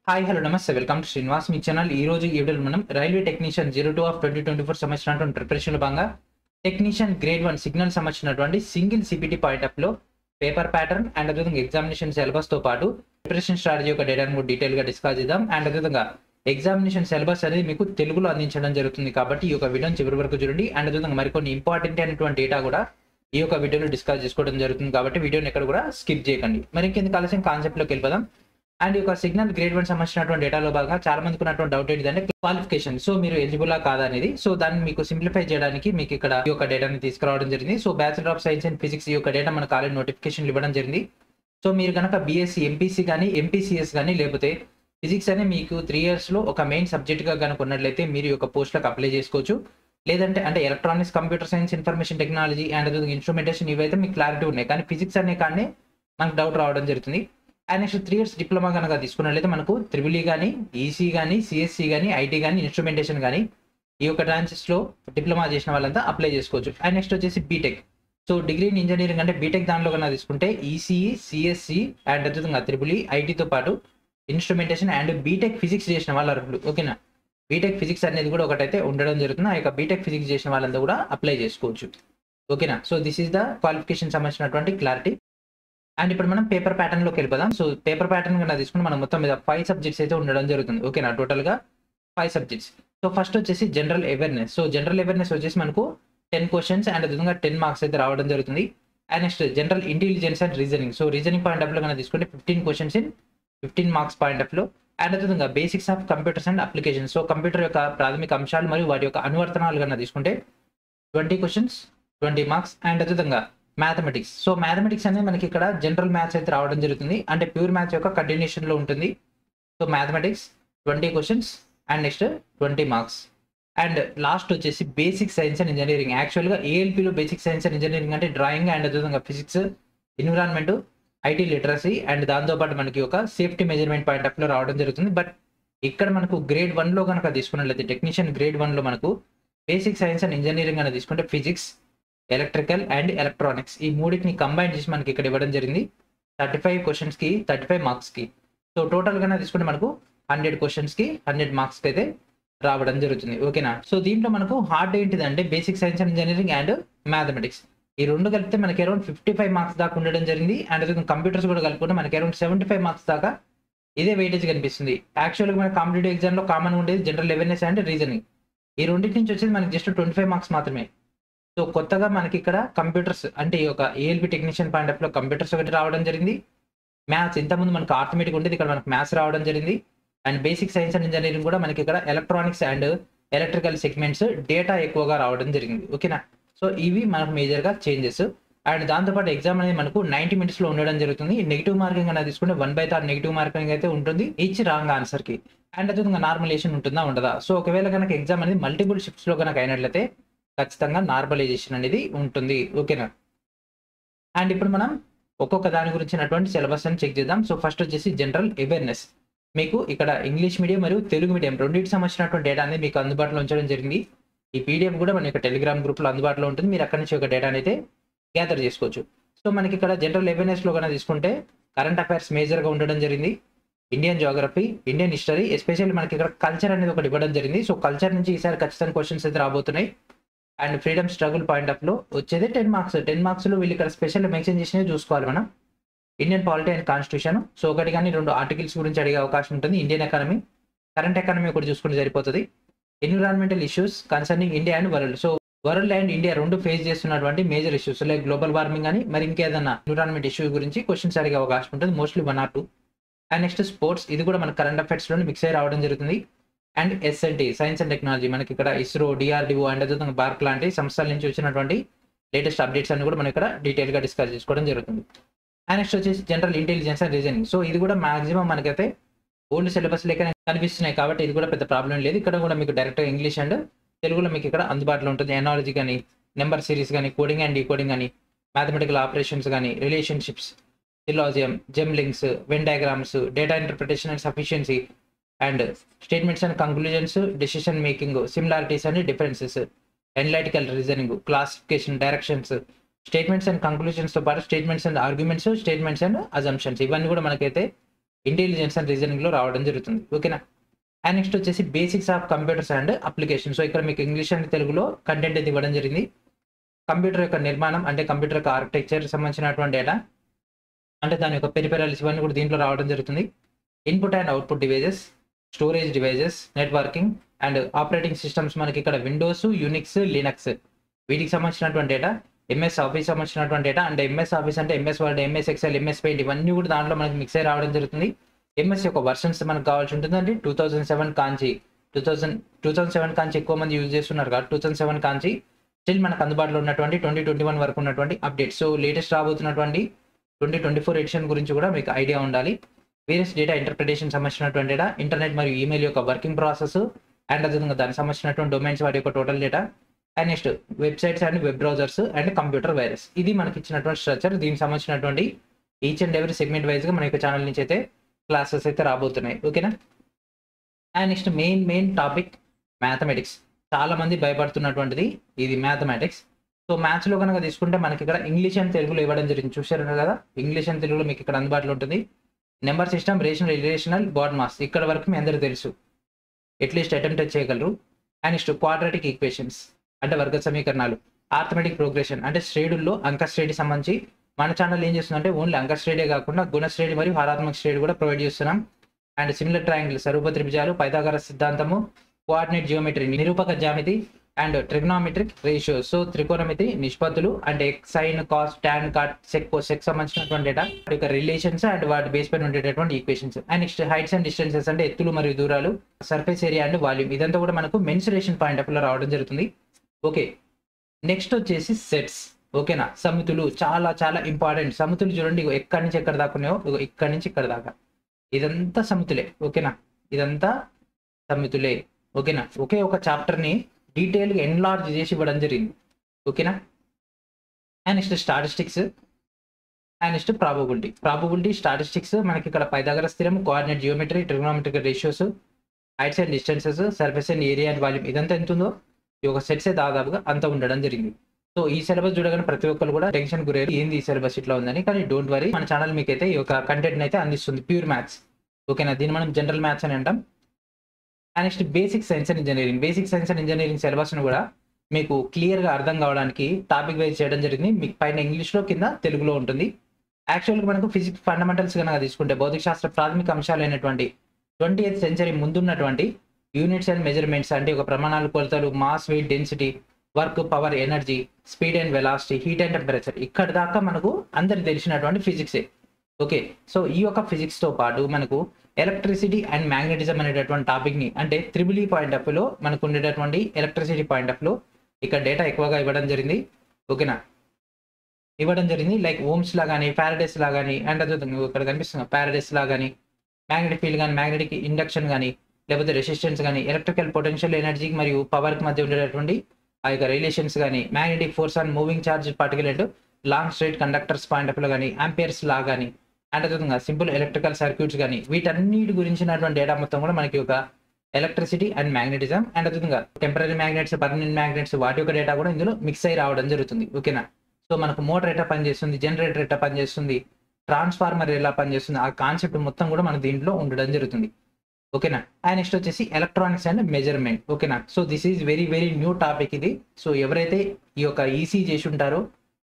Hi hello నమస్తే welcome to Srinivas me channel. ఈ రోజు ఈ వీడియోలో మనం రైల్వే టెక్నీషియన్ 02 ఆఫ్ 2024 సంవత్సరానికి ప్రిపరేషన్లో భాగంగా టెక్నీషియన్ గ్రేడ్ 1 సిగ్నల్ సంబంధించినటువంటి సింగిల్ సిపిటి పాయింట్ ఆఫ్ లో పేపర్ ప్యాటర్న్ అండ్ అదేవిధంగా ఎగ్జామినేషన్ సిలబస్ తో పాటు ప్రిపరేషన్ స్ట్రాటజీ యొక్క డేటాను కూడా డీటెయిల్ గా డిస్కస్ చేద్దాం. అండ్ అదేవిధంగా ఎగ్జామినేషన్ సిలబస్ అనేది మీకు తెలుగులో అందించడం జరుగుతుంది కాబట్టి ఈ యొక్క వీడియోని చివరి వరకు చూడండి. అండ్ అదేవిధంగా మరికొన్ని ఇంపార్టెంట్ అయినటువంటి డేటా కూడా ఈ యొక్క వీడియోలో డిస్కస్ చేసుకోవడం జరుగుతుంది కాబట్టి వీడియోని ఎక్కడ కూడా స్కిప్ చేయకండి. మరి ఇంకెందుకు ఆలస్యం కాన్సెప్ట్ లోకి వెళ్ళిపోదాం. అండ్ ఈ యొక్క సిగ్నల్ గ్రేడ్ 1 సంబంధించినటువంటి డేటాలో భాగంగా చాలా మందికి ఉన్నటువంటి డౌట్ ఏంటంటే క్వాలిఫికేషన్, సో మీరు ఎలిజిబుల్ కాదా అనేది. సో దాన్ని మీకు సింప్లిఫై చేయడానికి మీకు ఇక్కడ ఈ యొక్క డేటాని తీసుకురావడం జరిగింది. So bachelor of science and physics ఈ యొక్క డేటా మన కాలేజ్ నోటిఫికేషన్ ఇవ్వడం జరిగింది. సో మీరు కనుక బీఎస్సీ ఎంపీసీ కానీ ఎంపీసీఎస్ కానీ లేకపోతే ఫిజిక్స్ అని మీకు 3 years లో ఒక మెయిన్ సబ్జెక్ట్ గా కనుక ఉన్నట్లయితే మీరు ఈ యొక్క పోస్టులకు అప్లై చేసుకోవచ్చు. లేదంటే అంటే electronics, computer science, information technology and instrumentation ఇవైతే మీకు క్లారిటీ ఉన్నాయి. కానీ ఫిజిక్స్ అనే కానీ మనకు డౌట్ రావడం జరుగుతుంది. అండ్ నెక్స్ట్ 3 years డిప్లొమా కనుక తీసుకున్నట్లయితే మనకు త్రిబుల్ ఈ కానీ, ఈసీ కానీ, సిఎస్సి కానీ, ఐటీ కానీ, ఇన్స్ట్రుమెంటేషన్ కానీ ఈ యొక్క బ్రాంచెస్ లో డిప్లొమా చేసిన వాళ్ళంతా అప్లై చేసుకోవచ్చు. అండ్ నెక్స్ట్ వచ్చేసి BTech, so degree in engineering అంటే బీటెక్ దానిలో కన్నా తీసుకుంటే ఈసీఈ, సిఎస్సి అండ్ అదేవిధంగా త్రిబుల్ ఈ, ఐటీతో పాటు ఇన్స్ట్రుమెంటేషన్ అండ్ బీటెక్ ఫిజిక్స్ చేసిన వాళ్ళు అర్హులు. ఓకేనా, బీటెక్ ఫిజిక్స్ అనేది కూడా ఒకటైతే ఉండడం జరుగుతుంది. ఆ యొక్క బీటెక్ ఫిజిక్స్ చేసిన వాళ్ళంతా కూడా అప్లై చేసుకోవచ్చు. ఓకేనా, so this is the qualification సంబంధించినటువంటి క్లారిటీ. అండ్ ఇప్పుడు మనం పేపర్ ప్యాటర్న్ లోకి వెళ్ళిపోదాం. సో పేపర్ ప్యాటర్న్ కన్నా తీసుకుంటే మనం మొత్తం మీద 5 సబ్జెక్ట్స్ అయితే ఉండడం జరుగుతుంది. ఓకేనా, టోటల్ గా 5 సబ్జెక్ట్స్. సో ఫస్ట్ వచ్చేసి general awareness. So general awareness వచ్చేసి మనకు 10 క్వశ్చన్స్ అండ్ అదేవిధంగా 10 మార్క్స్ అయితే రావడం జరుగుతుంది. And next general intelligence and reasoning. So reasoning point of లో కన్నా తీసుకుంటే 15 questions in 15 marks point of లో. అండ్ అదేవిధంగా basics of computers and applications. So computer యొక్క ప్రాథమిక అంశాలు మరియు వాటి యొక్క అనువర్తనాలు కన్నా తీసుకుంటే 20 క్వశ్చన్స్ 20 మార్క్స్. అండ్ అదేవిధంగా మ్యాథమెటిక్స్. సో మ్యాథమెటిక్స్ అనేది మనకి ఇక్కడ జనరల్ మ్యాథ్స్ అయితే రావడం జరుగుతుంది, అంటే ప్యూర్ మ్యాథ్స్ యొక్క కంటిన్యూషన్ లో ఉంటుంది. So mathematics 20 questions and next 20 marks. And last వచ్చేసి బేసిక్ సైన్స్ అండ్ ఇంజనీరింగ్. యాక్చువల్గా ఏఎల్పీలో బేసిక్ సైన్స్ అండ్ ఇంజనీరింగ్ అంటే డ్రాయింగ్ అండ్ అదేవిధంగా physics, environment, IT literacy and దాంతోపాటు మనకి ఒక సేఫ్టీ మెజర్మెంట్ పాయింట్ ఆఫ్ లో రావడం జరుగుతుంది. బట్ ఇక్కడ మనకు గ్రేడ్ 1 లో కనుక తీసుకున్నట్లయితే టెక్నీషియన్ గ్రేడ్ 1 లో మనకు బేసిక్ సైన్స్ అండ్ ఇంజనీరింగ్ అనేది తీసుకుంటే ఫిజిక్స్, ఎలక్ట్రికల్ అండ్ ఎలక్ట్రానిక్స్ ఈ మూడింటిని కంబైన్ చేసి మనకి ఇక్కడ ఇవ్వడం జరిగింది. 35 క్వశ్చన్స్ కి 35 మార్క్స్ కి. సో టోటల్ గా తీసుకుంటే మనకు 100 క్వశ్చన్స్ కి 100 మార్క్స్ కి అయితే రావడం జరుగుతుంది. ఓకేనా, సో దీంట్లో మనకు హార్డ్ ఏంటిదంటే basic science and engineering and mathematics ఈ రెండు కలిపితే మనకి అరౌండ్ 55 మార్క్స్ దాకా ఉండడం జరిగింది. అండ్ అదేవిధంగా కంప్యూటర్స్ కూడా కలుపుకుంటే మనకి అరౌండ్ 75 మార్క్స్ దాకా ఇదే వెయిటేజ్ కనిపిస్తుంది. యాక్చువల్గా మన కాంపిటేటివ్ ఎగ్జామ్ లో కామన్ ఉండేది జనరల్ అవేర్నెస్ అండ్ రీజనింగ్. ఈ రెండింటి నుంచి వచ్చేది మనకి జస్ట్ 25 మార్క్స్ మాత్రమే. సో కొత్తగా మనకి ఇక్కడ కంప్యూటర్స్ అంటే ఈ యొక్క ఏఎల్పి టెక్నీషియన్ పాయింట్ ఆఫ్ లో కంప్యూటర్స్ ఒకటి రావడం జరిగింది. మ్యాథ్స్ ఇంతకుముందు మనకు ఆర్థమెటిక్ ఉండేది, ఇక్కడ మనకు మ్యాథ్స్ రావడం జరిగింది. And basic science and engineering కూడా మనకి ఇక్కడ electronics and electrical segments data ఎక్కువగా రావడం జరిగింది. ఓకేనా, సో ఇవి మనకు మేజర్ గా చేంజెస్. అండ్ దాంతోపాటు ఎగ్జామ్ అనేది మనకు 90 minutes లో ఉండడం జరుగుతుంది. నెగిటివ్ మార్కింగ్ అనేది తీసుకుంటే 1/3 నెగిటివ్ మార్కింగ్ అయితే ఉంటుంది ఈచ్ రాంగ్ ఆన్సర్ కి. అండ్ అదేవిధంగా నార్మలైజేషన్ ఉంటుందా ఉండదా. సో ఒకవేళ కనుక ఎగ్జామ్ అనేది మల్టిపుల్ షిఫ్ట్స్ లో కనుక అయినట్లయితే ఖచ్చితంగా నార్మలైజేషన్ అనేది ఉంటుంది. ఓకేనా, అండ్ ఇప్పుడు మనం ఒక్కొక్క దాని గురించినటువంటి సిలబస్ అని చెక్ చేద్దాం. సో ఫస్ట్ వచ్చేసి జనరల్ అవేర్నెస్. మీకు ఇక్కడ ఇంగ్లీష్ మీడియం మరియు తెలుగు మీడియం రెండింటికి సంబంధించినటువంటి డేటా అనేది మీకు అందుబాటులో ఉంచడం జరిగింది. ఈ పీడిఎఫ్ కూడా మన యొక్క టెలిగ్రామ్ గ్రూప్ లో అందుబాటులో ఉంటుంది, మీరు అక్కడి నుంచి ఒక డేటా అయితే గ్యాదర్ చేసుకోవచ్చు. సో మనకి ఇక్కడ జనరల్ అవేర్నెస్ లో కన్నా తీసుకుంటే కరెంట్ అఫైర్స్ మేజర్ గా ఉండడం జరిగింది. Indian geography, Indian history, especially మనకి ఇక్కడ కల్చర్ అనేది ఒకటి ఇవ్వడం జరిగింది. సో కల్చర్ నుంచి ఈసారి ఖచ్చితంగా క్వశ్చన్స్ అయితే రాబోతున్నాయి. And freedom struggle point of లో వచ్చేది 10 మార్క్స్. 10 మార్క్స్ లో వీళ్ళు ఇక్కడ స్పెషల్ మెన్షన్ చేసినవి చూసుకోవాలి మనం. Indian polity and constitution, so ఒకటి కానీ 2 ఆర్టికల్స్ గురించి అడిగే అవకాశం ఉంటుంది. ఇండియన్ ఎకానమీ, కరెంట్ ఎకానమీ ఒకటి చూసుకుంటే సరిపోతుంది. Environmental issues concerning India and world. So world and India రెండు ఫేస్ చేస్తున్నటువంటి major issues like global warming అని మరి ఇంకేదన్నా ఎన్విరాన్మెంట్ ఇష్యూ గురించి క్వశ్చన్స్ అడిగే అవకాశం ఉంటుంది, mostly 1 or 2. And next sports, ఇది కూడా మన కరెంట్ అఫైర్స్ లోనే మిక్స్ అయ్యి రావడం జరుగుతుంది. And SNT, science and technology, మనకి ఇక్కడ ఇస్రో, డిఆర్డిఓ అండ్ అదేవిధంగా బార్క్ లాంటి సంస్థల నుంచి వచ్చినటువంటి లేటెస్ట్ అప్డేట్స్ అన్ని కూడా మనం ఇక్కడ డీటెయిల్ గా డిస్కస్ చేసుకోవడం జరుగుతుంది. అండ్ నెక్స్ట్ వచ్చేసి general intelligence and reasoning. So ఇది కూడా మాక్సిమం మనకైతే ఓల్డ్ సిలబస్ లెక్క కనిపిస్తున్నాయి కాబట్టి ఇది కూడా పెద్ద ప్రాబ్లం లేదు. ఇక్కడ కూడా మీకు డైరెక్ట్ ఇంగ్లీష్ అండ్ తెలుగులో మీకు ఇక్కడ అందుబాటులో ఉంటుంది. ఎనాలజీ కానీ, నెంబర్ సిరీస్ కానీ, కోడింగ్ అండ్ డీకోడింగ్ కానీ, మ్యాథమెటికల్ ఆపరేషన్స్ కానీ, relationships, syllogism, gem links, Venn diagrams, data interpretation and sufficiency and statements and conclusions, decision making, similarities and differences, analytical reasoning, classification, directions, statements and conclusions తో పాటు statements and arguments, statements and assumptions ఇవన్నీ కూడా మనకైతే intelligence and రీజనింగ్లో రావడం జరుగుతుంది. ఓకేనా. And next వచ్చేసి basics of computers and application. So ఇక్కడ మీకు ఇంగ్లీష్ అండ్ తెలుగులో కంటెంట్ అయితే ఇవ్వడం జరిగింది. కంప్యూటర్ యొక్క నిర్మాణం అంటే కంప్యూటర్ యొక్క ఆర్కిటెక్చర్ సంబంధించినటువంటి డేటా అంటే దాని యొక్క పెరిఫెరల్స్ ఇవన్నీ కూడా దీంట్లో రావడం జరుగుతుంది. Input and output devices, storage devices, networking and operating systems మనకి ఇక్కడ విండోస్, యూనిక్స్, లినక్స్ వీటికి సంబంధించినటువంటి డేటా, ఎంఎస్ ఆఫీస్ సంబంధించినటువంటి డేటా అంటే ఎంఎస్ ఆఫీస్ అంటే MS word, MS Excel, MS paint ఇవన్నీ కూడా దాంట్లో మనకి మిక్స్ అయి రావడం జరుగుతుంది. ఎంఎస్ యొక్క వర్షన్స్ మనకు కావాల్సి ఉంటుందండి 2007 కాంచి 2007 కాంచి ఎక్కువ మంది యూజ్ చేస్తున్నారు కాబట్టి 2007 కాంచి స్టిల్ మనకు అందుబాటులో ఉన్నటువంటి 2021 వరకు ఉన్నటువంటి అప్డేట్స్. సో లేటెస్ట్ రాబోతున్నటువంటి 2024 ఎడిషన్ గురించి కూడా మీకు ఐడియా ఉండాలి. వేరియస్ డేటా ఇంటర్ప్రిటేషన్ సంబంధించినటువంటి డేటా, ఇంటర్నెట్ మరియు ఈమెయిల్ యొక్క వర్కింగ్ ప్రాసెస్ అండ్ అదేవిధంగా దానికి సంబంధించినటువంటి డొమైన్స్ వాటి యొక్క total data and next websites and web browsers and computer virus. ఇది మనకి ఇచ్చినటువంటి స్ట్రక్చర్. దీనికి సంబంధించినటువంటి ఈచ్ అండ్ ఎవరీ సెగ్మెంట్ వైజ్గా మన యొక్క ఛానల్ నుంచి అయితే క్లాసెస్ అయితే రాబోతున్నాయి. ఓకేనా. And next main topic mathematics. చాలా మంది భయపడుతున్నటువంటిది ఇది మ్యాథమెటిక్స్. సో మ్యాథ్స్లో కనుక తీసుకుంటే మనకి ఇక్కడ ఇంగ్లీష్ అండ్ తెలుగులో ఇవ్వడం జరిగింది. చూశారు కదా, ఇంగ్లీష్ అండ్ తెలుగులో మీకు ఇక్కడ అందుబాటులో ఉంటుంది. Number system, rational, irrational, BODMAS ఇక్కడ వరకు మీ అందరికీ తెలుసు, అట్లీస్ట్ అటెంప్ట్ చేయగలరు. అండ్ నెక్స్ట్ క్వాడ్రాటిక్ ఈక్వేషన్స్ అంటే వర్గ సమీకరణాలు, ఆర్థమెటిక్ ప్రోగ్రెషన్ అంటే శ్రేణుల్లో అంకశ్రేణి సంబంధించి మన ఛానల్ ఏం చేస్తుందంటే ఓన్లీ అంకశ్రేణి కాకుండా గుణశ్రేణి మరియు హారాత్మక శ్రేణి కూడా ప్రొవైడ్ చేస్తున్నాం. అండ్ సిమిలర్ ట్రయాంగిల్, స్వరూప త్రిభుజాలు, పైథాగరస్ సిద్ధాంతము, కోఆర్డినేట్ జియోమెట్రీ, నిరూపక జ్యామితి అండ్ ట్రిగ్నోమెట్రిక్ రేషియోస్. సో త్రికోణమితి, నిష్పత్తులు అంటే sine, cos, tan, cot, sec సంబంధించినటువంటి డేటా యొక్క రిలేషన్స్ అండ్ వాటి బేస్ పైన ఉండేటటువంటి equations. And next heights and distances అంటే ఎత్తులు మరియు దూరాలు, సర్ఫేస్ ఏరియా అండ్ వాల్యూమ్ ఇదంతా కూడా మనకు మెన్సురేషన్ పాయింట్ ఆఫ్ లో రావడం జరుగుతుంది. ఓకే. నెక్స్ట్ వచ్చేసి సెట్స్. ఓకేనా. సమితులు చాలా చాలా ఇంపార్టెంట్. సమితులు చూడండి, ఎక్కడి నుంచి ఎక్కడ దాకా ఉన్నాయో ఇక్కడి నుంచి ఇక్కడ దాకా ఇదంతా సమితులే. ఓకేనా. ఇదంతా సమితులే. ఓకేనా. ఒకే ఒక చాప్టర్ని డీటెయిల్గా ఎన్లార్జ్ చేసి ఇవ్వడం జరిగింది. ఓకేనా. And next statistics and next probability statistics మనకి ఇక్కడ పైథాగరస్ స్థిరం, coordinate geometry, trigonometric ratios, heights and distances, surface and area and volume ఇదంతా ఎంత ఉందో ఈ ఒక సెట్సే దాదాపుగా అంత ఉండడం జరిగింది. సో ఈ సిలబస్ చూడగానే ప్రతి ఒక్కరు కూడా టెన్షన్ గురయ్యారు, ఏంది ఈ సిలబస్ ఇట్లా ఉందని. కానీ డోంట్ వరీ, మన ఛానల్ మీకు అయితే ఈ యొక్క కంటెంట్ అయితే అందిస్తుంది, ప్యూర్ మ్యాథ్స్. ఓకేనా. దీన్ని మనం జనరల్ మ్యాథ్స్ అని అంటాం. And next basic science and engineering. Basic science and engineering సిలబస్ను కూడా మీకు క్లియర్గా అర్థం కావడానికి టాపిక్ వైజ్ చేయడం జరిగింది. మీకు పైన ఇంగ్లీష్లో కింద తెలుగులో ఉంటుంది. యాక్చువల్గా మనకు ఫిజిక్స్ ఫండమెంటల్స్ కనుక తీసుకుంటే భౌతిక శాస్త్ర ప్రాథమిక అంశాలైనటువంటి 20th సెంచరీ ముందున్నటువంటి యూనిట్స్ అండ్ మెజర్మెంట్స్ అంటే ఒక ప్రమాణాలు, కొలతలు, mass, weight, density, work, power, energy, speed and velocity, heat and temperature ఇక్కడ దాకా మనకు అందరికి తెలిసినటువంటి ఫిజిక్సే. ఓకే. సో ఈ యొక్క ఫిజిక్స్తో పాటు మనకు ఎలక్ట్రిసిటీ అండ్ మ్యాగ్నెటిజం అనేటటువంటి టాపిక్ని అంటే త్రిబుల్ ఈ పాయింట్ ఆఫ్ లో మనకు ఉండేటటువంటి ఎలక్ట్రిసిటీ పాయింట్ ఆఫ్ లో ఇక్కడ డేటా ఎక్కువగా ఇవ్వడం జరిగింది. ఓకేనా. ఇవ్వడం జరిగింది లైక్ ఓమ్స్ లా కానీ, ఫారడేస్ లా కానీ అండ్ అదే ఇక్కడ కనిపిస్తుంది ఫారడేస్ లా కానీ, మ్యాగ్నెటిక్ ఫీల్డ్ కానీ, మ్యాగ్నెటిక్ ఇండక్షన్ కానీ, లేకపోతే రెసిస్టెన్స్ కానీ, ఎలక్ట్రికల్ పొటెన్షియల్ ఎనర్జీ మరియు పవర్కి మధ్య ఉండేటటువంటి ఆ యొక్క రిలేషన్స్ కానీ, magnetic force and moving charge particulate long straight conductors point of లో కానీ, ఆంపియర్స్ లా కానీ అండ్ అదేవిధంగా సింపుల్ ఎలక్ట్రికల్ సర్క్యూట్స్ కానీ వీటన్నిటి గురించినటువంటి డేటా మొత్తం కూడా మనకి ఒక ఎలక్ట్రిసిటీ అండ్ మ్యాగ్నెటిజం అండ్ అదేవిధంగా టెంపరీ మ్యాగ్నెట్స్, పర్మనెంట్ మ్యాగ్నెట్స్ వాటి యొక్క డేటా కూడా ఇందులో మిక్స్ అయి రావడం జరుగుతుంది. ఓకేనా. సో మనకు మోటార్ ఎట్లా పనిచేస్తుంది, జనరేటర్ ఎట్లా పనిచేస్తుంది, ట్రాన్స్ఫార్మర్ ఎలా పనిచేస్తుంది, ఆ కాన్సెప్ట్ మొత్తం కూడా మన దీంట్లో ఉండడం జరుగుతుంది. ఓకేనా. అండ్ నెక్స్ట్ వచ్చేసి ఎలక్ట్రానిక్స్ అండ్ మెజర్మెంట్. ఓకేనా. So this is very very new topic ఇది. సో ఎవరైతే ఈ యొక్క ఈసీ చేసి ఉంటారో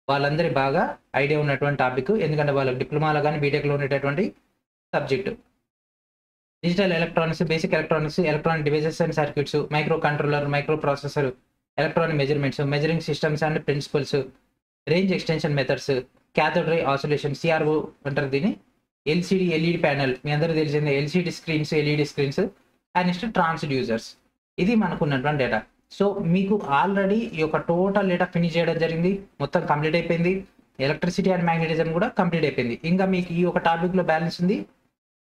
వాళ్ళందరి బాగా ఐడియా ఉన్నటువంటి టాపిక్, ఎందుకంటే వాళ్ళకి డిప్లొమాలో కానీ బీటెక్లో ఉండేటటువంటి subject. Digital electronics, basic electronics, electronic devices and circuits, micro controller, micro processor, electronic measurements, measuring systems and principles, range extension methods, cathode ray oscillation, CRO అంటారు దీన్ని, ఎల్సిడి ఎల్ఈడి ప్యానెల్ మీ అందరూ తెలిసిందే, LCD screens, LED screens and next transducers. ఇది మనకు ఉన్నటువంటి data. So మీకు already ఈ యొక్క టోటల్ డేటా ఫినిష్ చేయడం జరిగింది, మొత్తం కంప్లీట్ అయిపోయింది. ఎలక్ట్రిసిటీ అండ్ మ్యాగ్నెటిజం కూడా కంప్లీట్ అయిపోయింది. ఇంకా మీకు ఈ ఒక టాపిక్లో బ్యాలెన్స్ ఉంది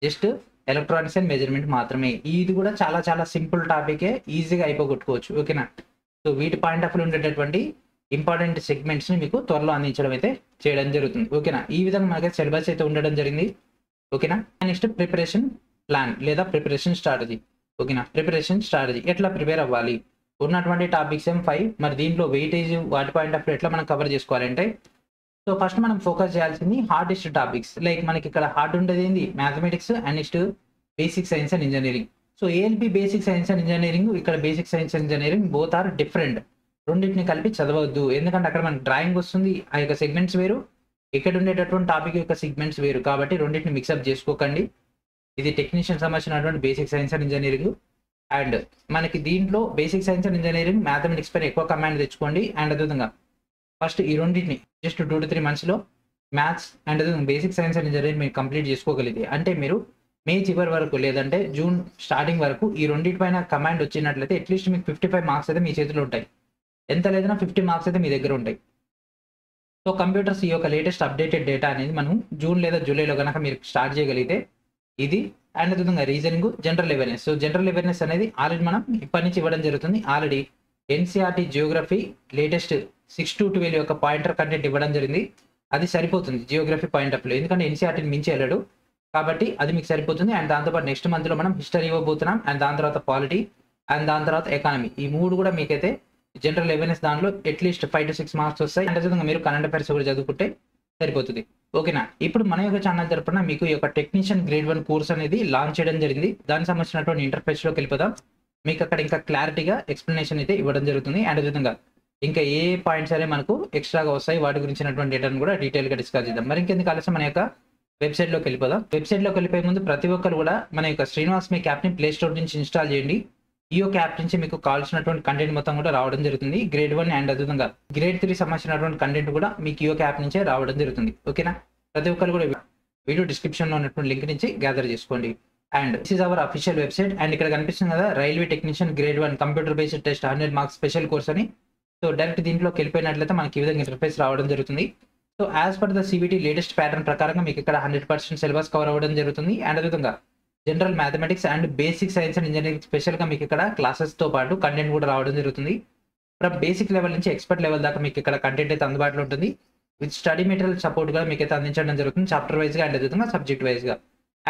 జస్ట్ ఎలక్ట్రానిక్స్ అండ్ మెజర్మెంట్ మాత్రమే. ఇది కూడా చాలా చాలా సింపుల్ టాపికే, ఈజీగా అయిపోగొట్టుకోవచ్చు. ఓకేనా. సో వీటి పాయింట్ ఆఫ్ వ్యూ ఉండేటటువంటి ఇంపార్టెంట్ సెగ్మెంట్స్ని మీకు త్వరలో అందించడం అయితే చేయడం జరుగుతుంది. ఓకేనా. ఈ విధంగా మనకి సిలబస్ అయితే ఉండడం జరిగింది. ఓకేనా. నెక్స్ట్ ప్రిపరేషన్ ప్లాన్ లేదా ప్రిపరేషన్ స్ట్రాటజీ. ఓకేనా. ప్రిపరేషన్ స్ట్రాటజీ ఎట్లా ప్రిపేర్ అవ్వాలి, ఉన్నటువంటి టాపిక్స్ 5. మరి దీంట్లో వెయిటేజ్ వాటి పాయింట్ ఆఫ్ వ్యూ ఎట్లా మనం కవర్ చేసుకోవాలంటే సో ఫస్ట్ మనం ఫోకస్ చేయాల్సింది హార్డెస్ట్ టాపిక్స్. లైక్ మనకి ఇక్కడ హార్డ్ ఉండేది ఏంది mathematics and next basic science and engineering. So ALP basic science and engineering, ఇక్కడ basic science and engineering both are different. రెండింటిని కలిపి చదవద్దు, ఎందుకంటే అక్కడ మనకి డ్రాయింగ్ వస్తుంది, ఆ యొక్క సెగ్మెంట్స్ వేరు, ఇక్కడ ఉండేటటువంటి టాపిక్ యొక్క సెగ్మెంట్స్ వేరు. కాబట్టి రెండింటిని మిక్సప్ చేసుకోకండి. ఇది టెక్నీషియన్ సంబంధించినటువంటి basic science and engineering. And మనకి దీంట్లో basic science and engineering mathematics పైన ఎక్కువ కమాండ్ తెచ్చుకోండి. అండ్ అదేవిధంగా ఫస్ట్ ఈ రెండింటిని just 2 to 3 months maths and basic science and engineering మీరు కంప్లీట్ చేసుకోగలిగితే, అంటే మీరు మే చివరి వరకు లేదంటే జూన్ స్టార్టింగ్ వరకు ఈ రెండింటి పైన కమాండ్ వచ్చినట్లయితే అట్లీస్ట్ మీకు 55 మార్క్స్ అయితే మీ చేతిలో ఉంటాయి. ఎంత లేదన్నా 50 మార్క్స్ అయితే మీ దగ్గర ఉంటాయి. సో కంప్యూటర్స్ ఈ యొక్క లేటెస్ట్ అప్డేటెడ్ డేటా అనేది మనం జూన్ లేదా జూలైలో కనుక మీరు స్టార్ట్ చేయగలిగితే ఇది. అండ్ అదేవిధంగా reasoning, general awareness. So general awareness అనేది ఆల్రెడీ మనం ఇప్పటి నుంచి ఇవ్వడం జరుగుతుంది. Already NCERT Geography latest 6 to 12 యొక్క పాయింటర్ కంటెంట్ ఇవ్వడం జరిగింది. అది సరిపోతుంది జియోగ్రఫీ పాయింట్ ఆఫ్ వ్యూ, ఎందుకంటే ఎన్సీఆర్టీని మించి వెళ్ళాడు కాబట్టి అది మీకు సరిపోతుంది. అండ్ దాంతోపాటు నెక్స్ట్ మంత్లో మనం హిస్టరీ ఇవ్వబోతున్నాం. అండ్ దాని తర్వాత పాలిటీ అండ్ దాని తర్వాత ఎకానమీ. ఈ 3 కూడా మీకైతే జనరల్ అవేర్నెస్ దాంట్లో అట్లీస్ట్ 5 to 6 మార్క్స్ వస్తాయి. అండ్ అదేవిధంగా మీరు కరెంట్ అఫైర్స్ కూడా చదువుకుంటే సరిపోతుంది. ఓకేనా. ఇప్పుడు మన యొక్క ఛానల్ తరపున మీకు ఈ యొక్క టెక్నీషియన్ గ్రేడ్ 1 కోర్స్ అనేది లాంచ్ చేయడం జరిగింది. దానికి సంబంధించినటువంటి ఇంటర్ఫేస్లోకి వెళ్ళిపోదాం. మీకు అక్కడ ఇంకా క్లారిటీగా ఎక్స్ప్లెనేషన్ అయితే ఇవ్వడం జరుగుతుంది. అండ్ అదేవిధంగా ఇంకా ఏ పాయింట్స్ అనేవి మనకు ఎక్స్ట్రాగా వస్తాయి వాటి గురించినటువంటి డేటాను కూడా డీటెయిల్గా డిస్కస్ చేద్దాం. మరి ఇంకెందుకు ఆలస్యం మన యొక్క వెబ్సైట్లోకి వెళ్ళిపోదాం. వెబ్సైట్లోకి వెళ్ళిపోయే ముందు ప్రతి ఒక్కరు కూడా మన యొక్క శ్రీనివాస్ మేక్ యాప్ని ప్లే స్టోర్ నుంచి ఇన్స్టాల్ చేయండి. ఈ యొక్క యాప్ నుంచి మీకు కావాల్సినటువంటి కంటెంట్ మొత్తం కూడా రావడం జరుగుతుంది. గ్రేడ్ 1 అండ్ అదేవిధంగా గ్రేడ్ 3 సంబంధించినటువంటి కంటెంట్ కూడా మీకు ఈ యొక్క యాప్ నుంచే రావడం జరుగుతుంది. ఓకేనా. ప్రతి ఒక్కరు కూడా వీడియో డిస్క్రిప్షన్లో ఉన్నటువంటి లింక్ నుంచి గ్యాదర్ చేసుకోండి. And this is our official website. And ఇక్కడ కనిపిస్తుంది కదా railway technician grade 1 computer based test 100 marks special course అని. సో డైరెక్ట్ దీంట్లోకి వెళ్ళిపోయినట్లయితే మనకి ఈ విధంగా ఇంటర్ఫేస్ రావడం జరుగుతుంది. So as per the CBT latest pattern ప్రకారంగా మీకు ఇక్కడ 100% సిలబస్ కవర్ అవ్వడం జరుగుతుంది. అండ్ అదేవిధంగా general mathematics and basic science and engineering స్పెషల్గా మీకు ఇక్కడ క్లాసెస్తో పాటు కంటెంట్ కూడా రావడం జరుగుతుంది. ఫ్రమ్ బేసిక్ లెవెల్ నుంచి ఎక్స్పర్ట్ లెవెల్ దాకా మీకు ఇక్కడ కంటెంట్ అయితే అందుబాటులో ఉంటుంది. విత్ స్టడీ మెటీరియల్ సపోర్ట్ కూడా మీకు అయితే అందించడం జరుగుతుంది చాప్టర్ వైజ్గా అండ్ అదేవిధంగా సబ్జెక్ట్ వైజ్గా.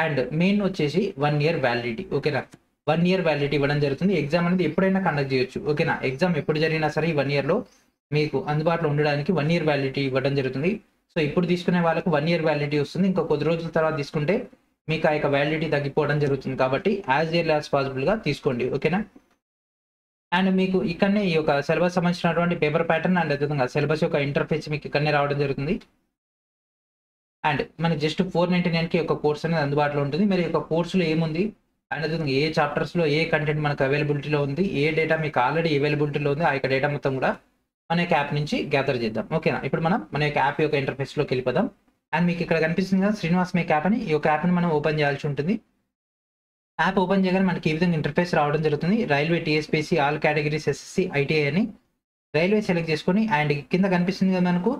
అండ్ మెయిన్ వచ్చేసి 1 year వ్యాలిడిటీ. ఓకేనా. 1 year వ్యాలిడిటీ ఇవ్వడం జరుగుతుంది. ఎగ్జామ్ అనేది ఎప్పుడైనా కండక్ట్ చేయొచ్చు. ఓకేనా. ఎగ్జామ్ ఎప్పుడు జరిగినా సరే ఈ 1 yearలో మీకు అందుబాటులో ఉండడానికి 1 year వ్యాలిడిటీ ఇవ్వడం జరుగుతుంది. సో ఇప్పుడు తీసుకునే వాళ్ళకు 1 year వ్యాలిడిటీ వస్తుంది. ఇంకా కొద్ది రోజుల తర్వాత తీసుకుంటే మీకు ఆ యొక్క వ్యాలిడిటీ తగ్గిపోవడం జరుగుతుంది. కాబట్టి యాజ్ ఎర్లీ యాజ్ పాసిబుల్గా తీసుకోండి. ఓకేనా. అండ్ మీకు ఇక్కడనే ఈ యొక్క సిలబస్ సంబంధించినటువంటి పేపర్ ప్యాటర్న్ అండ్ అదేవిధంగా సిలబస్ యొక్క ఇంటర్ఫేస్ మీకు ఇక్కడనే రావడం జరుగుతుంది. అండ్ మనకి జస్ట్ 499కి ఒక కోర్స్ అనేది అందుబాటులో ఉంటుంది. మరి ఈ యొక్క కోర్సులో ఏముంది అండ్ అదేవిధంగా ఏ చాప్టర్స్లో ఏ కంటెంట్ మనకు అవైలబిలిటీలో ఉంది, ఏ డేటా మీకు ఆల్రెడీ అవైలబిలిటీలో ఉంది, ఆ యొక్క డేటా మొత్తం కూడా మన యొక్క యాప్ నుంచి గ్యాదర్ చేద్దాం. ఓకేనా. ఇప్పుడు మనం మన యొక్క యాప్ యొక్క ఇంటర్ఫేస్లోకి వెళ్ళిపోదాం. అండ్ మీకు ఇక్కడ కనిపిస్తుంది కదా శ్రీనివాస్ మేక్ యాప్ అని. ఈ యొక్క యాప్ని మనం ఓపెన్ చేయాల్సి ఉంటుంది. యాప్ ఓపెన్ చేయగానే మనకి ఈ విధంగా ఇంటర్ఫేస్ రావడం జరుగుతుంది. Railway, TSPC, all categories, SSC, ITI అని రైల్వే సెలెక్ట్ చేసుకొని అండ్ కింద కనిపిస్తుంది కదా మనకు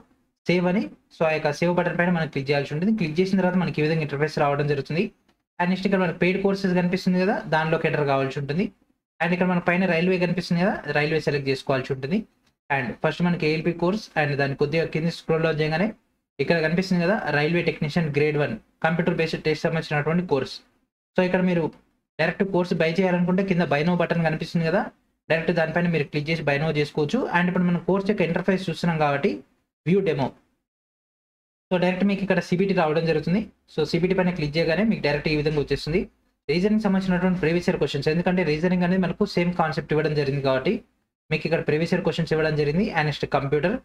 సేవ్ అని. సో ఆ యొక్క సేవ్ బటన్ పైన మనం క్లిక్ చేయాల్సి ఉంటుంది. క్లిక్ చేసిన తర్వాత మనకి ఈ విధంగా ఇంటర్ఫేస్ రావడం జరుగుతుంది. అండ్ నెక్స్ట్ ఇక్కడ మనకి పెయిడ్ కోర్సెస్ కనిపిస్తుంది కదా, దానిలోకి ఎంటర్ కావాల్సి ఉంటుంది. అండ్ ఇక్కడ మన పైన రైల్వే కనిపిస్తుంది కదా, రైల్వే సెలెక్ట్ చేసుకోవాల్సి ఉంటుంది. అండ్ ఫస్ట్ మనకి ఏఎల్పి కోర్స్ అండ్ దాని కొద్దిగా కింద స్క్రోల్ డౌన్ చేయగానే ఇక్కడ కనిపిస్తుంది కదా railway technician grade 1 computer based test సంబంధించినటువంటి కోర్స్. సో ఇక్కడ మీరు డైరెక్ట్ కోర్స్ బై చేయాలనుకుంటే కింద బై నో బటన్ కనిపిస్తుంది కదా, డైరెక్ట్ దానిపైన మీరు క్లిక్ చేసి బై నో చేసుకోవచ్చు. అండ్ ఇప్పుడు మనం కోర్స్ యొక్క ఇంటర్ఫేస్ చూస్తున్నాం కాబట్టి వ్యూ డెమో. సో డైరెక్ట్ మీకు ఇక్కడ సిబిటీ రావడం జరుగుతుంది. సో సిబిటీ పైన క్లిక్ చేయగానే మీకు డైరెక్ట్ ఈ విధంగా వచ్చేస్తుంది. రీజనింగ్ సంబంధించినటువంటి ప్రీవియస్ ఇయర్ క్వశ్చన్స్, ఎందుకంటే రీజనింగ్ అనేది మనకు సేమ్ కాన్సెప్ట్ ఇవ్వడం జరిగింది కాబట్టి మీకు ఇక్కడ ప్రీవియస్ ఇయర్ క్వశ్చన్స్ ఇవ్వడం జరిగింది. And next computer,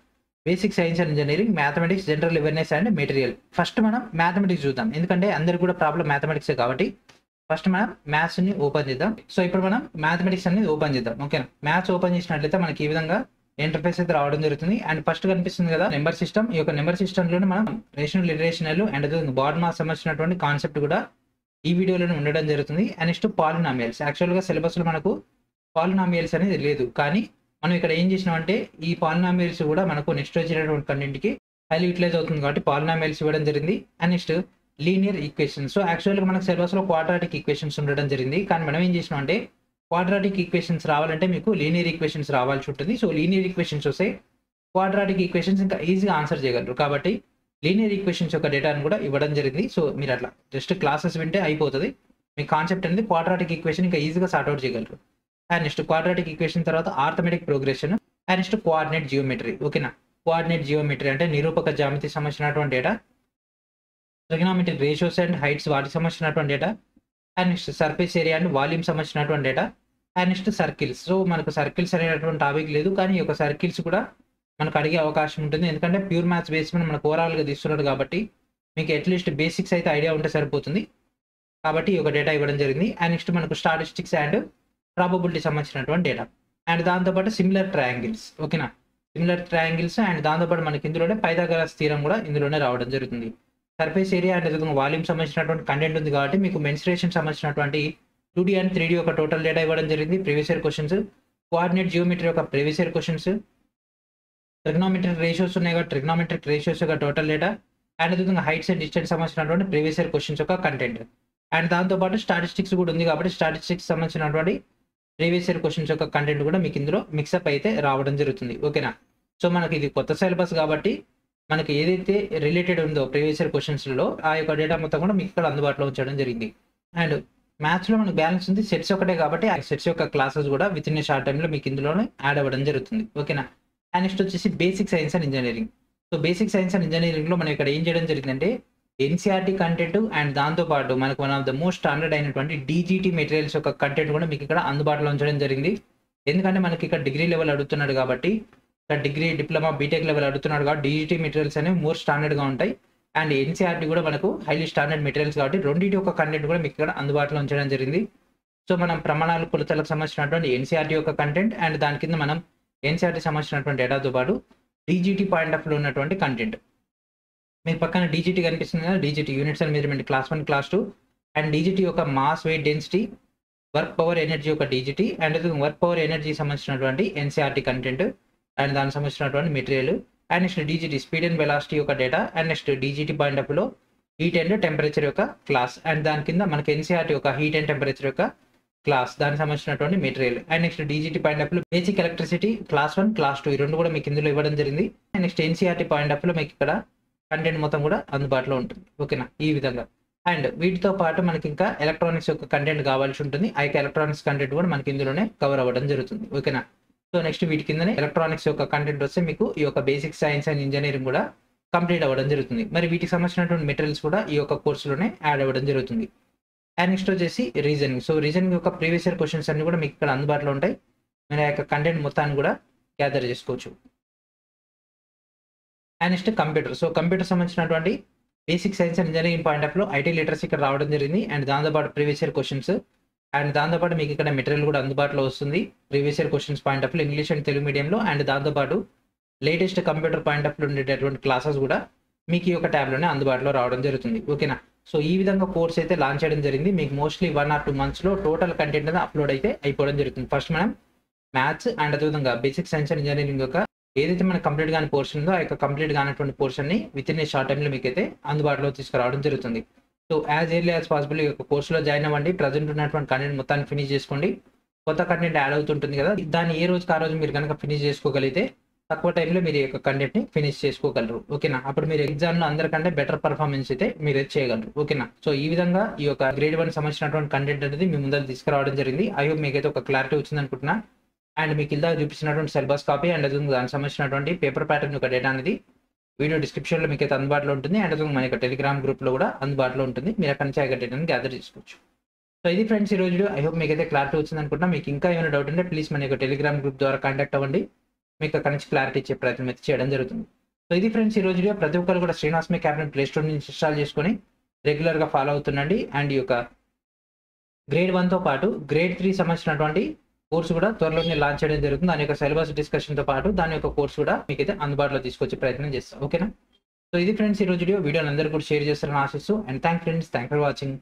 basic science and engineering, mathematics, general awareness and material. First మనం మ్యాథమెటిక్స్ చూద్దాం, ఎందుకంటే అందరికి కూడా ప్రాబ్లం మ్యాథమెటిక్సే కాబట్టి ఫస్ట్ మనం మ్యాథ్స్ని ఓపెన్ చేద్దాం. సో ఇప్పుడు మనం మ్యాథమెటిక్స్ అనేది ఓపెన్ చేద్దాం. ఓకేనా. మ్యాథ్స్ ఓపెన్ చేసినట్లయితే మనకి ఈ విధంగా ఇంటర్ఫేస్ అయితే రావడం జరుగుతుంది. అండ్ ఫస్ట్ కనిపిస్తుంది కదా నెంబర్ సిస్టమ్. ఈ యొక్క నెంబర్ సిస్టంలోనే మనం రేషనల్ లిటరేషనల్ అండ్ బాడ్ మాస్ సంబంధించినటువంటి కాన్సెప్ట్ కూడా ఈ వీడియోలోనే ఉండడం జరుగుతుంది. And next polynomials. యాక్చువల్గా సిలబస్లో మనకు పాలినామియల్స్ అనేది లేదు, కానీ మనం ఇక్కడ ఏం చేసినామంటే ఈ పాలినామియల్స్ కూడా మనకు నెక్స్ట్ వచ్చేటటువంటి కంటెంట్కి హైలీ యూటిలైజ్ అవుతుంది కాబట్టి పాలినామియల్స్ ఇవ్వడం జరిగింది. And next linear equations. So యాక్చువల్గా మనకు సిలబస్లో క్వాడ్రాటిక్ ఈక్వేషన్స్ ఉండడం జరిగింది, కానీ మనం ఏం చేసినాం అంటే క్వాడ్రాటిక్ ఈక్వేషన్స్ రావాలంటే మీకు లీనియర్ ఈక్వేషన్స్ రావాల్సి ఉంటుంది. సో లీనియర్ ఈక్వేషన్స్ వస్తే క్వాడ్రాటిక్ ఈక్వేషన్స్ ఇంకా ఈజీగా ఆన్సర్ చేయగలరు కాబట్టి లీనియర్ ఈక్వేషన్స్ యొక్క డేటాను కూడా ఇవ్వడం జరిగింది. సో మీరు అట్లా జస్ట్ క్లాసెస్ వింటే అయిపోతుంది, మీ కాన్సెప్ట్ అనేది క్వాడ్రాటిక్ ఈక్వేషన్ ఇంకా ఈజీగా సార్ట్అవుట్ చేయగలరు. అండ్ నెక్స్ట్ క్వాడ్రాటిక్ ఈక్వేషన్ తర్వాత arithmetic progression and next coordinate geometry. ఓకేనా. కోఆర్డినేట్ జియోమెట్రీ అంటే నిరూపక జ్యామితి సంబంధించినటువంటి data, trigonometric ratios and heights వాటికి సంబంధించినటువంటి data, and next surface area and volume సంబంధించినటువంటి data, and next circles. So మనకు సర్కిల్స్ అనేటువంటి టాపిక్ లేదు, కానీ ఈ యొక్క సర్కిల్స్ కూడా మనకు అడిగే అవకాశం ఉంటుంది. ఎందుకంటే ప్యూర్ మ్యాథ్స్ బేస్ మీద మనకు ఓవరాల్గా తీస్తున్నాడు కాబట్టి మీకు అట్లీస్ట్ బేసిక్స్ అయితే ఐడియా ఉంటే సరిపోతుంది. కాబట్టి ఈ యొక్క డేటా ఇవ్వడం జరిగింది. అండ్ నెక్స్ట్ మనకు స్టాటిస్టిక్స్ అండ్ ప్రాబబిలిటీ సంబంధించినటువంటి డేటా, అండ్ దాంతోపాటు సిమిలర్ ట్రయాంగిల్స్. ఓకేనా, సిమిలర్ ట్రయాంగిల్స్ అండ్ దాంతోపాటు మనకి ఇందులోనే పైథాగరస్ థీరం కూడా ఇందులోనే రావడం జరుగుతుంది. సర్ఫేస్ ఏరియా అండ్ వాల్యూమ్ సంబంధించినటువంటి కంటెంట్ ఉంది కాబట్టి మీకు మెన్స్ట్రేషన్ సంబంధించినటువంటి 2D అండ్ 3D యొక్క టోటల్ డేటా ఇవ్వడం జరిగింది. Previous year questions, coordinate geometry యొక్క previous year questions, trigonometric ratios ఉన్నాయి కాబట్టి ట్రిగ్నోమెట్రిక్ రేషియోస్ యొక్క టోటల్ డేటా, అండ్ అదేవిధంగా హైట్స్ అండ్ డిస్టెన్స్ సంబంధించినటువంటి ప్రీవియస్ ఇయర్ క్వశ్చన్స్ యొక్క కంటెంట్, అండ్ దాంతోపాటు స్టాటిస్టిక్స్ కూడా ఉంది కాబట్టి స్టాటిస్టిక్స్ సంబంధించినటువంటి ప్రీవియస్ ఇయర్ క్వశ్చన్స్ యొక్క కంటెంట్ కూడా మీకు ఇందులో మిక్సప్ అయితే రావడం జరుగుతుంది. ఓకేనా, సో మనకి ఇది కొత్త సిలబస్ కాబట్టి మనకి ఏదైతే రిలేటెడ్ ఉందో ప్రీవియస్ ఇయర్ క్వశ్చన్స్లో ఆ యొక్క డేటా మొత్తం కూడా మీకు ఇక్కడ అందుబాటులో ఉంచడం జరిగింది. అండ్ మ్యాథ్స్లో మనకు బ్యాలెన్స్ ఉంది, సెట్స్ ఒకటే కాబట్టి ఆ సెట్స్ యొక్క క్లాసెస్ కూడా విత్ ఇన్ ఏ షార్ట్ టైంలో మీకు ఇందులోనే యాడ్ అవ్వడం జరుగుతుంది. ఓకేనా, అండ్ నెక్స్ట్ వచ్చేసి basic science and engineering. So basic science and ఇంజనీరింగ్లో మనం ఇక్కడ ఏం చేయడం జరిగిందంటే ఎన్సీఆర్టీ కంటెంట్ అండ్ దాంతోపాటు మనకు one of the most standard అయినటువంటి డీజీటీ మెటీరియల్స్ యొక్క కంటెంట్ కూడా మీకు ఇక్కడ అందుబాటులో ఉంచడం జరిగింది. ఎందుకంటే మనకి ఇక్కడ డిగ్రీ లెవెల్ అడుగుతున్నాడు కాబట్టి, ఇక్కడ డిగ్రీ డిప్లొమా బీటెక్ లెవెల్ అడుగుతున్నాడు కాబట్టి డీజీటీ మెటీరియల్స్ అనేవి మోర్ స్టాండర్డ్గా ఉంటాయి. అండ్ ఎన్సీఆర్టీ కూడా మనకు హైలీ స్టాండర్డ్ మెటీరియల్స్ కాబట్టి రెండింటి యొక్క కంటెంట్ కూడా మీకు ఇక్కడ అందుబాటులో ఉంచడం జరిగింది. సో మనం ప్రమాణాలు కొలతలకు సంబంధించినటువంటి ఎన్సీఆర్టీ యొక్క కంటెంట్ అండ్ దాని కింద మనం ఎన్సీఆర్టీ సంబంధించినటువంటి డేటాతో పాటు డీజీటీ పాయింట్ ఆఫ్ లో ఉన్నటువంటి కంటెంట్. మీకు పక్కన డీజీటీ కనిపిస్తుంది కదా, DGT units and measurement class 1 class 2, and DGT యొక్క mass weight density, work power energy యొక్క DGT, and work power energy సంబంధించినటువంటి ఎన్సీఆర్టీ కంటెంట్ అండ్ దానికి సంబంధించినటువంటి material, and next DGT speed and velocity యొక్క data, and next DGT point of లో heat and temperature యొక్క class, and దాని కింద మనకి ఎన్సీఆర్టీ యొక్క హీట్ అండ్ టెంపరేచర్ యొక్క క్లాస్ దానికి సంబంధించినటువంటి material, and next DGT point of లో బేసిక్ ఎలక్ట్రిసిటీ క్లాస్ 1 క్లాస్ 2 ఈ రెండు కూడా మీకు ఇందులో ఇవ్వడం జరిగింది. And next NCERT point of లో మీకు ఇక్కడ కంటెంట్ మొత్తం కూడా అందుబాటులో ఉంటుంది. ఓకేనా, ఈ విధంగా. అండ్ వీటితో పాటు మనకి ఇంకా ఎలక్ట్రానిక్స్ యొక్క కంటెంట్ కావాల్సి ఉంటుంది. ఆ యొక్క ఎలక్ట్రానిక్స్ కంటెంట్ కూడా మనకి ఇందులోనే కవర్ అవ్వడం జరుగుతుంది. ఓకేనా, సో నెక్స్ట్ వీటి కిందనే ఎలక్ట్రానిక్స్ యొక్క కంటెంట్ వస్తే మీకు ఈ యొక్క బేసిక్ సైన్స్ అండ్ ఇంజనీరింగ్ కూడా కంప్లీట్ అవ్వడం జరుగుతుంది. మరి వీటికి సంబంధించినటువంటి మెటీరియల్స్ కూడా ఈ యొక్క కోర్సులోనే యాడ్ అవ్వడం జరుగుతుంది. అండ్ నెక్స్ట్ వచ్చేసి రీజనింగ్. సో రీజనింగ్ యొక్క ప్రీవియస్ ఇయర్ క్వశ్చన్స్ అన్ని కూడా మీకు ఇక్కడ అందుబాటులో ఉంటాయి. మీరు ఆ యొక్క కంటెంట్ మొత్తాన్ని కూడా గ్యాదర్ చేసుకోవచ్చు. And next computer. So computer సంబంధించినటువంటి basic science and engineering point of లో ఐటీ లిటరసీ ఇక్కడ రావడం జరిగింది. అండ్ దాంతోపాటు ప్రీవియస్ ఇయర్ క్వశ్చన్స్ అండ్ దాంతోపాటు మీకు ఇక్కడ మెటీరియల్ కూడా అందుబాటులో వస్తుంది. Previous year questions point of లో ఇంగ్లీష్ అండ్ తెలుగు మీడియంలో, అండ్ దాంతోపాటు లేటెస్ట్ కంప్యూటర్ పాయింట్ ఆఫ్ లో ఉండేటటువంటి క్లాసెస్ కూడా మీకు ఈ యొక్క ట్యాబ్లోనే అందుబాటులో రావడం జరుగుతుంది. ఓకేనా, సో ఈ విధంగా కోర్స్ అయితే లాంచ్ చేయడం జరిగింది. మీకు మోస్ట్లీ 1 or 2 months లో టోటల్ కంటెంట్ అనేది అప్లోడ్ అయితే అయిపోవడం జరుగుతుంది. ఫస్ట్ మనం మ్యాథ్స్ అండ్ అదేవిధంగా బేసిక్ సైన్స్ అండ్ ఇంజనీరింగ్ యొక్క ఏదైతే మనకు కంప్లీట్ కాని పోర్షన్ ఉందో ఆ యొక్క కంప్లీట్ కానటువంటి పోర్షన్ ని విత్ ఇన్ ఏ షార్ట్ టైంలో మీకు అయితే అందుబాటులో తీసుకురావడం జరుగుతుంది. So as early as possible ఈ యొక్క కోర్సులో జాయిన్ అవ్వండి. ప్రజెంట్ ఉన్నటువంటి కంటెంట్ మొత్తాన్ని ఫినిష్ చేసుకోండి. కొత్త కంటెంట్ యాడ్ అవుతుంటుంది కదా, దాన్ని ఏ రోజుకి ఆ రోజు మీరు కనుక ఫినిష్ చేసుకోగలిగితే తక్కువ టైంలో మీరు ఈ యొక్క కంటెంట్ ని ఫినిష్ చేసుకోగలరు. ఓకేనా, అప్పుడు మీరు ఎగ్జామ్ లో అందరికంటే బెటర్ పర్ఫార్మెన్స్ అయితే మీరు చేయగలరు. ఓకేనా, సో ఈ విధంగా ఈ యొక్క గ్రేడ్ 1 సంబంధించినటువంటి కంటెంట్ అనేది మీ ముందర తీసుకురావడం జరిగింది. ఐ హోప్ మీకైతే ఒక క్లారిటీ వచ్చింది అనుకుంటున్నా. అండ్ మీకు ఇలా చూపించినటువంటి సిలబస్ కాపీ అండ్ దానికి సంబంధించినటువంటి పేపర్ ప్యాటర్న్ యొక్క డేటా అనేది వీడియో డిస్క్రిప్షన్లో మీకు అయితే అందుబాటులో ఉంటుంది. అండ్ మన యొక్క టెలిగ్రామ్ గ్రూప్లో కూడా అందుబాటులో ఉంటుంది. మీరు అక్కడి నుంచి ఆ డేటాని గ్యాదర్ చేసుకోవచ్చు. సో ఇది ఫ్రెండ్స్ ఈ రోజు వీడియో. ఐ హోప్ మీకైతే క్లారిటీ వచ్చింది అనుకుంటున్నా. మీకు ఇంకా ఏమైనా డౌట్ ఉంటే ప్లీజ్ మన యొక్క టెలిగ్రామ్ గ్రూప్ ద్వారా కాంటాక్ట్ అవ్వండి. మీకు అక్కడి నుంచి క్లారిటీ ఇచ్చే ప్రయత్నం అయితే చేయడం జరుగుతుంది. సో ఇది ఫ్రెండ్స్ ఈ రోజు వీడియో. ప్రతి ఒక్కరు కూడా శ్రీనివాస్ మీ క్యాబినెట్ ప్లే స్టోర్ నుంచి ఇన్స్టాల్ చేసుకొని రెగ్యులర్గా ఫాలో అవుతుండండి. అండ్ ఈ యొక్క గ్రేడ్ 1తో పాటు గ్రేడ్ 3 సంబంధించినటువంటి కోర్సు కూడా త్వరలోనే లాంచ్ చేయడం జరుగుతుంది. దాని యొక్క సిలబస్ డిస్కషన్తో పాటు దాని యొక్క కోర్సు కూడా మీకైతే అందుబాటులో తీసుకొచ్చే ప్రయత్నం చేస్తాం. ఓకేనా, సో ఇది ఫ్రెండ్స్ ఈ రోజు వీడియో. వీడియోని అందరూ కూడా షేర్ చేస్తారని ఆశిస్తూ. And thank for watching.